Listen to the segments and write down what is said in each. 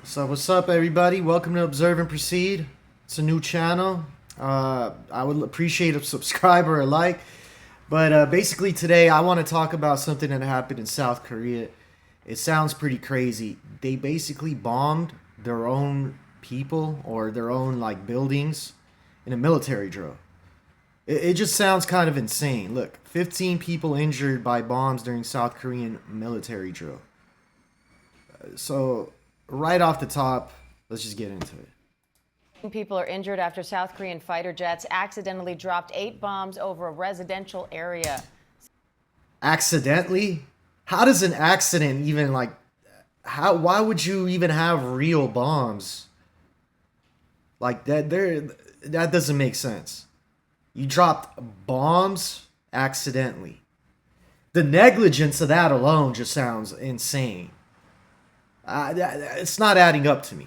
So what's up, everybody? Welcome to Observe and Proceed. It's a new channel. I would appreciate a subscribe or a like. But basically today I want to talk about something that happened in South Korea. It sounds pretty crazy. They basically bombed their own people or their own like buildings in a military drill. It just sounds kind of insane. Look, 15 people injured by bombs during South Korean military drill. So right off the top, let's just get into it. People are injured after South Korean fighter jets accidentally dropped 8 bombs over a residential area. Accidentally? How does an accident even like how why would you even have real bombs? Like that doesn't make sense. You dropped bombs accidentally. The negligence of that alone just sounds insane. It's not adding up to me.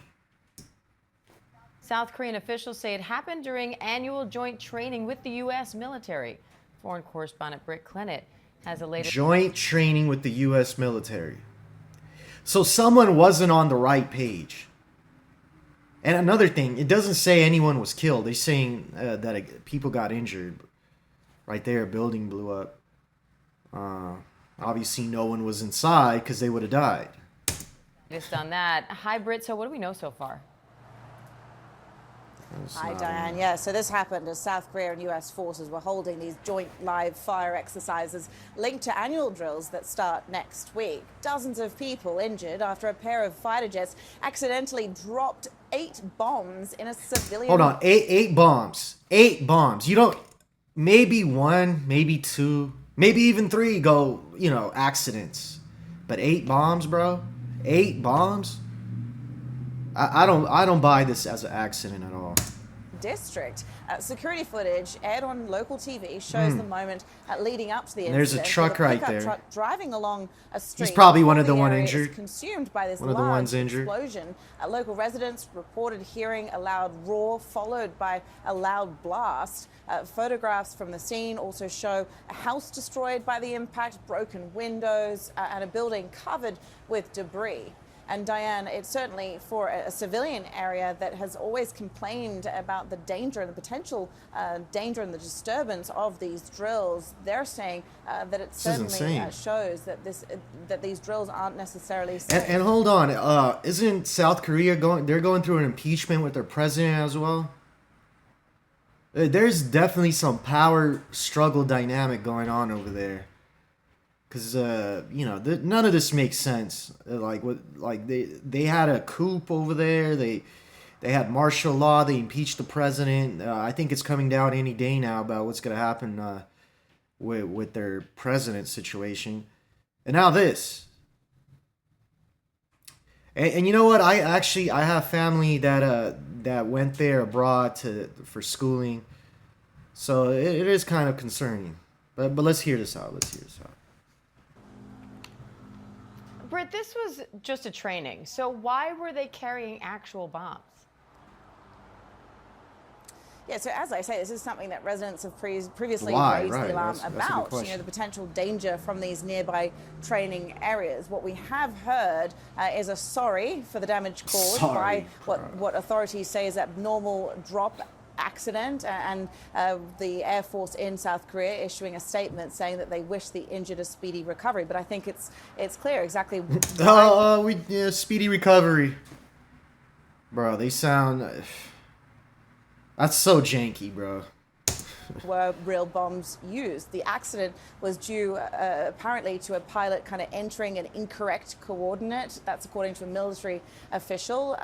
South Korean officials say it happened during annual joint training with the U.S. military. Foreign correspondent Britt Clennett has a latest. Joint training with the U.S. military. So someone wasn't on the right page. And another thing, it doesn't say anyone was killed. They're saying that people got injured. Right there, a building blew up. Obviously, no one was inside because they would have died. Just on that. Hi, Britt. So what do we know so far? Hi, Diane. Yeah, so this happened as South Korea and U.S. forces were holding these joint live fire exercises linked to annual drills that start next week. Dozens of people injured after a pair of fighter jets accidentally dropped 8 bombs in a civilian... Hold on, eight bombs. 8 bombs. You don't... Maybe 1, maybe 2, maybe even 3 go, accidents. But 8 bombs, bro? 8 bombs? I don't buy this as an accident at all. District. Security footage aired on local TV shows the moment leading up to the incident. There's a truck right there. Truck driving along a street. He's probably one of the area one is injured. Consumed by this One of the large ones injured. explosion. Local residents reported hearing a loud roar followed by a loud blast. Photographs from the scene also show a house destroyed by the impact, broken windows, and a building covered with debris. And Diane, it's certainly for a civilian area that has always complained about the danger and the potential danger and the disturbance of these drills. They're saying that it certainly shows that these drills aren't necessarily safe. And hold on, isn't South Korea they're going through an impeachment with their president as well? There's definitely some power struggle dynamic going on over there. Because none of this makes sense. They had a coup over there. They had martial law. They impeached the president. I think it's coming down any day now about what's gonna happen with their president situation. And now this. And you know what? I have family that went there abroad for schooling. So it is kind of concerning. But let's hear this out. Britt, this was just a training. So why were they carrying actual bombs? Yeah, so as I say, this is something that residents have previously Why? raised Right. the alarm That's about, the potential danger from these nearby training areas. What we have heard is a sorry for the damage caused by what authorities say is abnormal drop accident, and the Air Force in South Korea issuing a statement saying that they wish the injured a speedy recovery. But I think it's clear exactly why. Speedy recovery. Bro, they sound... That's so janky, bro. Were real bombs used. The accident was due apparently to a pilot kind of entering an incorrect coordinate. That's according to a military official.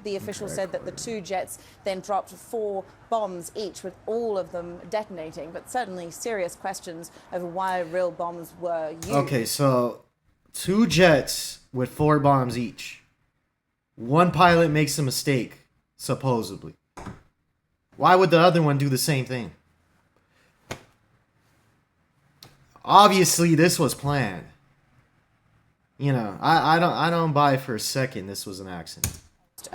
The official said that the 2 jets then dropped 4 bombs each, with all of them detonating, but certainly serious questions over why real bombs were used. Okay, so 2 jets with 4 bombs each. One pilot makes a mistake, supposedly. Why would the other one do the same thing? Obviously, this was planned. I don't buy for a second this was an accident.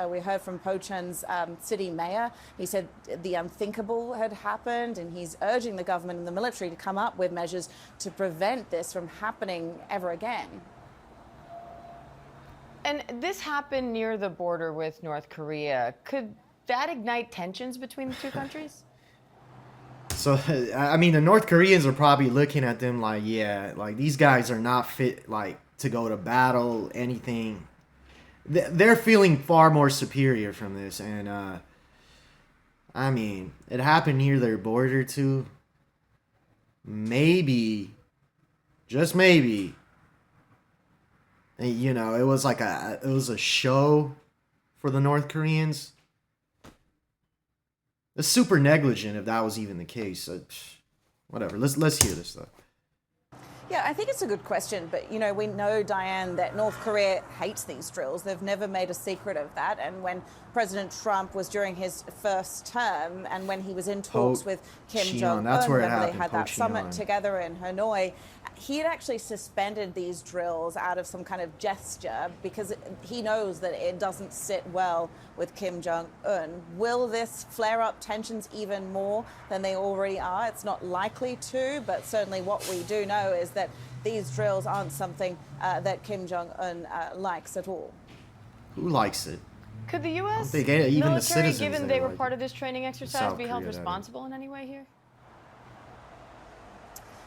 We heard from Pocheon's city mayor. He said the unthinkable had happened, and he's urging the government and the military to come up with measures to prevent this from happening ever again. And this happened near the border with North Korea. Could that ignite tensions between the two countries? So, I mean, the North Koreans are probably looking at them like, yeah, like these guys are not fit, like, to go to battle, anything. They're feeling far more superior from this. And, I mean, it happened near their border, too. Maybe, just maybe, you know, it was like it was a show for the North Koreans. It's super negligent if that was even the case. Whatever. Let's hear this though. Yeah, I think it's a good question, but you know, we know, Diane, that North Korea hates these drills. They've never made a secret of that. And when President Trump was during his first term, and when he was in talks with Kim Jong-un, that's where it remember they happened, had that Pocheon. summit together in Hanoi, he had actually suspended these drills out of some kind of gesture because he knows that it doesn't sit well with Kim Jong-un. Will this flare up tensions even more than they already are? It's not likely to, but certainly what we do know is that these drills aren't something that Kim Jong-un likes at all. Who likes it? Could the U.S. think even the military, citizens given there they were like part it. of this training exercise, South be held Korea, that is. responsible in any way here?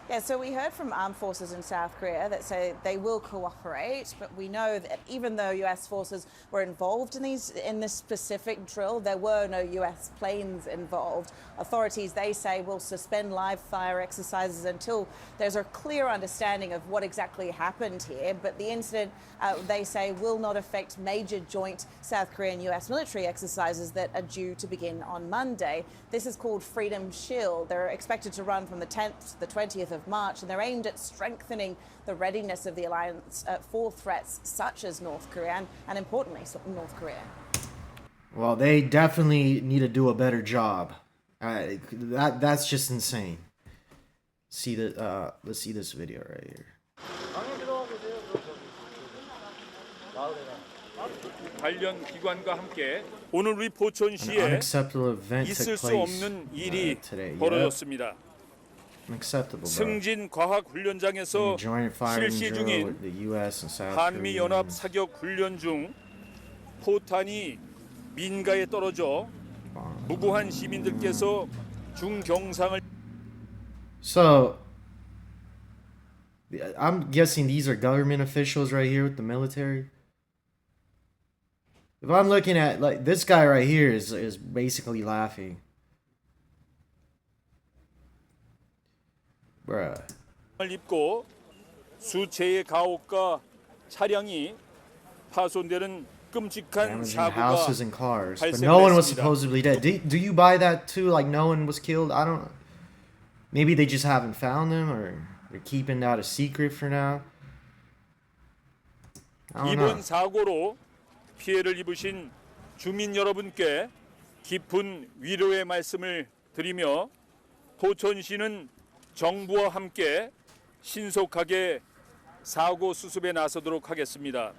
Yeah, so we heard from armed forces in South Korea that say they will cooperate, but we know that even though U.S. forces were involved in this specific drill, there were no U.S. planes involved. Authorities, they say, will suspend live fire exercises until there's a clear understanding of what exactly happened here. But the incident, they say, will not affect major joint South Korean U.S. military exercises that are due to begin on Monday. This is called Freedom Shield. They're expected to run from the 10th to the 20th of March, and they're aimed at strengthening the readiness of the alliance for threats such as North Korea and importantly, North Korea. Well, they definitely need to do a better job. That's just insane. Let's see this video right here. 관련 기관과 함께 오늘 우리 포천시에 Unacceptable event 있을 took 수 place 없는 일이 today. 벌어졌습니다. Unacceptable, bro. 승진 과학 훈련장에서 Joint firing 실시 drill 중인 with the U.S. and South 한미 연합 Korea. 사격 훈련 중 포탄이 민가에 떨어져 무고한 시민들께서 중경상을 So, I'm guessing these are government officials right here with the military. If I'm looking at, like, this guy right here is basically laughing. Bruh. 입고 수채의 가옥과 차량이 파손되는 끔찍한 Damaging 사고가 houses and cars. But no one was 발생했습니다. supposedly dead. Do you buy that too? Like, no one was killed? I don't... Maybe they just haven't found them, or they're keeping that a secret for now. I don't know. 이번 사고로 피해를 입으신 주민 여러분께 깊은 위로의 말씀을 드리며 포천시는 정부와 함께 신속하게 사고 수습에 나서도록 하겠습니다.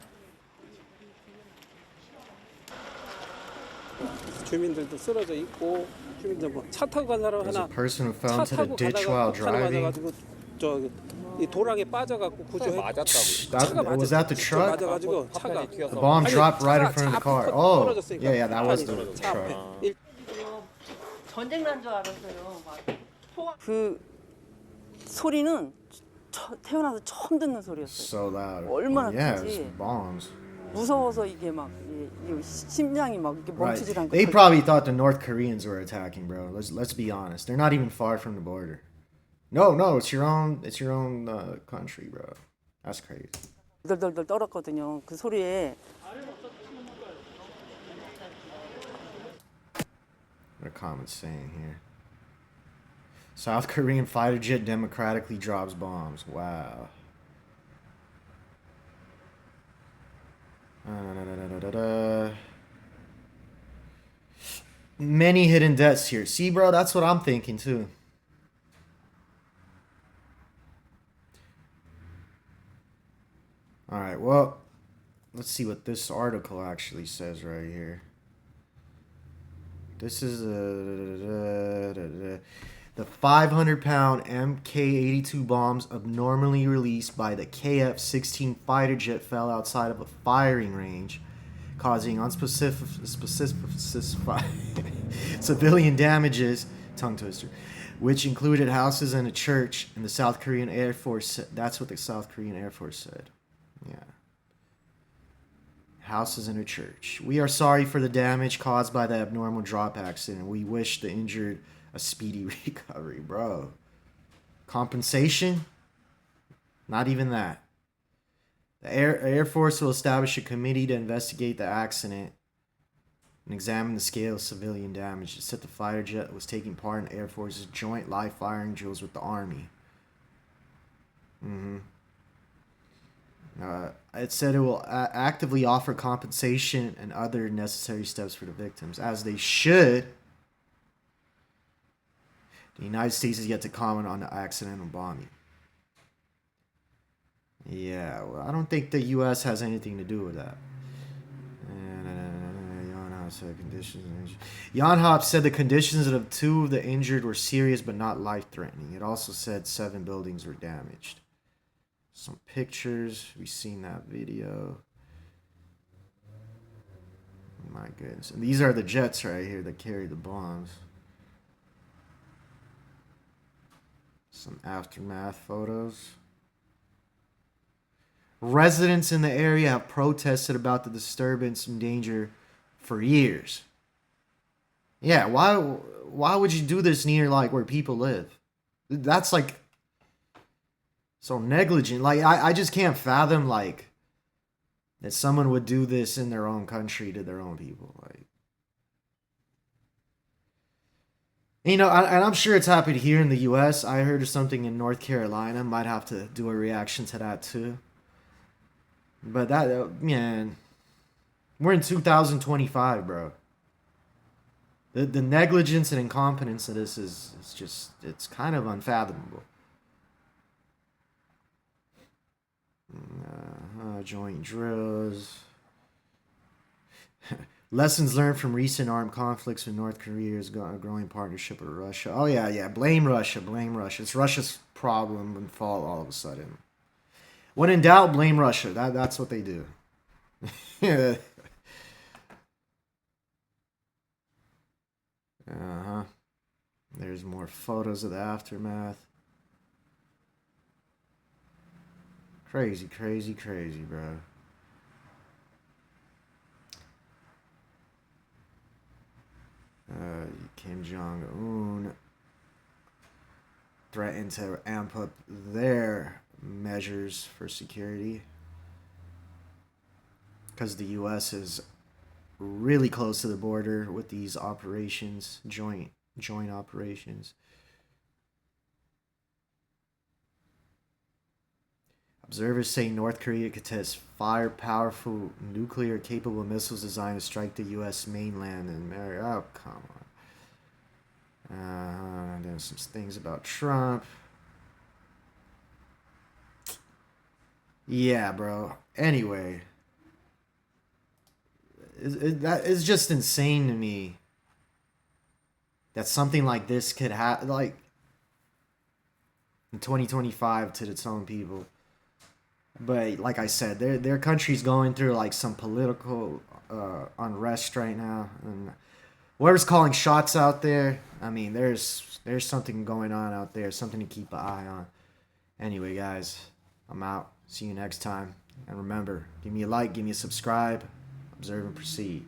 주민들도 쓰러져 있고 주민들 뭐 차 타고 간 사람 There's a 하나 person who fell 차 into the 타고 ditch 가다가 while 폭탄을 driving. 맞아가지고 저 이 도랑에 빠져갖고 구조해. Was that the truck? 맞아가지고 차가 The bomb 아니, dropped right in 차가 front of the car. 앞에 Oh, 떨어졌으니까 yeah, that was the 차 앞에. truck. 전쟁 난 줄 알았어요. 그 소리는 태어나서 처음 듣는 소리였어요. So loud. 얼마나 Yeah, 크지? it's bombs. 무서워서 이게 막 심장이 막 이렇게 Right. 멈추질 않고. They probably thought the North Koreans were attacking, bro. Let's be honest. They're not even far from the border. No, it's your own country, bro. That's crazy. 덜덜덜 떨었거든요. 그 소리에 What a common saying here. South Korean fighter jet democratically drops bombs. Wow. Many hidden deaths here. See, bro, that's what I'm thinking too. All right, well, let's see what this article actually says right here. This is The 500-pound Mk-82 bombs abnormally released by the KF-16 fighter jet fell outside of a firing range, causing unspecific civilian damages, tongue twister, which included houses and a church. And the South Korean Air Force said, that's what the South Korean Air Force said. Yeah. Houses and a church. We are sorry for the damage caused by the abnormal drop accident. We wish the injured a speedy recovery, bro. Compensation? Not even that. The Air Force will establish a committee to investigate the accident and examine the scale of civilian damage. It said the fighter jet was taking part in the Air Force's joint live firing drills with the Army. It said it will actively offer compensation and other necessary steps for the victims, as they should. The United States has yet to comment on the accidental bombing. Yeah, well, I don't think the U.S. has anything to do with that. Yonhap said the conditions of two of the injured were serious but not life-threatening. It also said 7 buildings were damaged. Some pictures. We've seen that video. My goodness. And these are the jets right here that carry the bombs. Some aftermath photos. Residents in the area have protested about the disturbance and danger for years. Yeah, why would you do this near like where people live? That's like so negligent. Like I just can't fathom like that someone would do this in their own country to their own people. Like, you know, and I'm sure it's happened here in the U.S. I heard of something in North Carolina. Might have to do a reaction to that too. But that, man, we're in 2025, bro. The negligence and incompetence of this is just, it's kind of unfathomable. Joint drills. Lessons learned from recent armed conflicts with North Korea's growing partnership with Russia. Oh, yeah. Blame Russia. It's Russia's problem and fault all of a sudden. When in doubt, blame Russia. That's what they do. There's more photos of the aftermath. Crazy, bro. Kim Jong-un threatened to amp up their measures for security because the U.S. is really close to the border with these operations, joint operations. Observers say North Korea could test powerful nuclear-capable missiles designed to strike the U.S. mainland and America. Oh, come on. There's some things about Trump. Yeah, bro. Anyway, that is just insane to me. That something like this could happen, like in 2025 to its own people. But like I said, their country's going through like some political unrest right now, and whoever's calling shots out there, I mean, there's something going on out there, something to keep an eye on. Anyway, guys, I'm out. See you next time, and remember, give me a like, give me a subscribe, observe and proceed.